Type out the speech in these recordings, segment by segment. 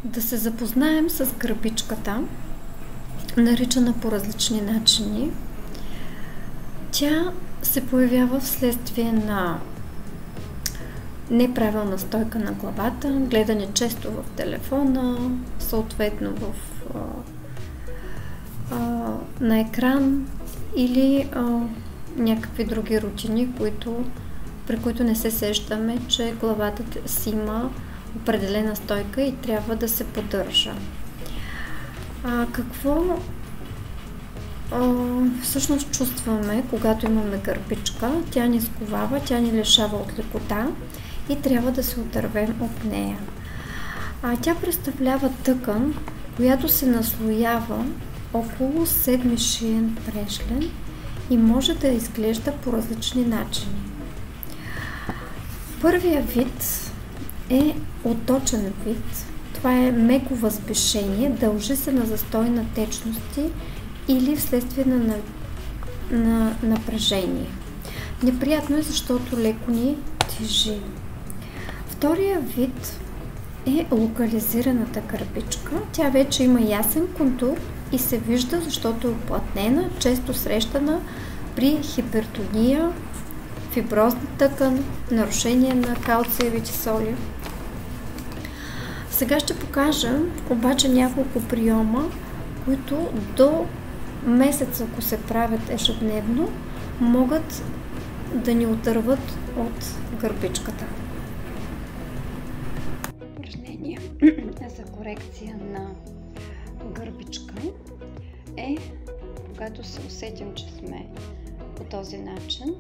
Да се запознаем с гърбичката, наричана по различни начини. Тя се появява вследствие на неправилна стойка на главата, гледане често в телефона, съответно на екран или някакви други рутини, при които не се сещаме, че главата си има определена стойка и трябва да се поддържа. Какво всъщност чувстваме, когато имаме гърбичка? Тя ни сковава, тя ни лишава от лекота и трябва да се отървем от нея. Тя представлява тъкан, която се наслоява около седми шиен прешлен и може да изглежда по различни начини. Първия вид е отточен вид. Това е меко възбешение, дължи се на застой на течности или вследствие на напрежение. Неприятно е, защото леко ни тежи. Втория вид е локализираната гърбичка. Тя вече има ясен контур и се вижда, защото е уплътнена, често срещана при хипертония, фиброзна тъкан, нарушение на калциевите соли. Сега ще покажа обаче няколко приема, които до месец, ако се правят ежедневно, могат да ни отърват от гърбичката. Упражнение за корекция на гърбичка е, когато се усетим, че сме по този начин,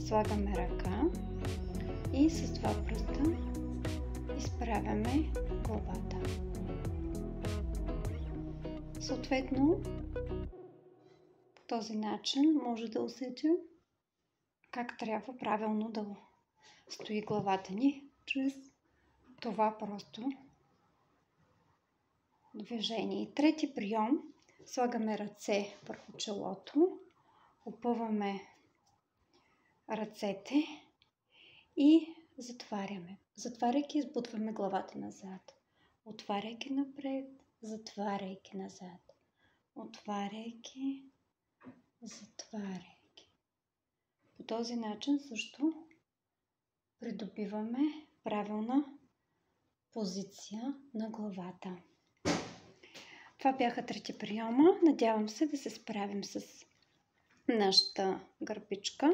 слагаме ръка и с два пръста изправяме главата. Съответно, по този начин може да усетим как трябва правилно да стои главата ни чрез това просто движение. Трети прием. Слагаме ръце върху челото, опъваме ръцете и затваряме. Затваряйки, избутваме главата назад. Отваряйки напред, затваряйки назад. Отваряйки, затваряйки. По този начин също придобиваме правилна позиция на главата. Това бяха трети приема. Надявам се да се справим с нашата гърбичка.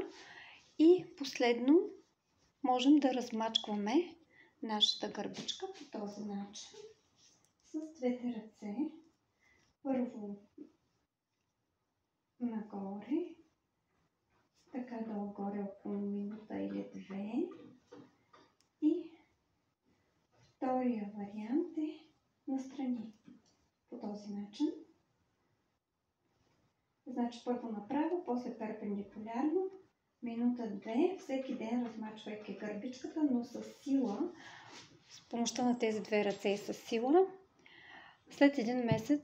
И последно можем да размачкваме нашата гърбичка по този начин. С двете ръце. Първо нагоре. Така долу-горе около минута или две. И втория вариант е настрани. По този начин. Значи първо направо, после перпендикулярно. Минута-две, всеки ден размачвайки гърбичката, но с сила, с помощта на тези две ръце и с сила. След един месец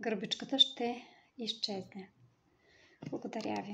гърбичката ще изчезне. Благодаря ви.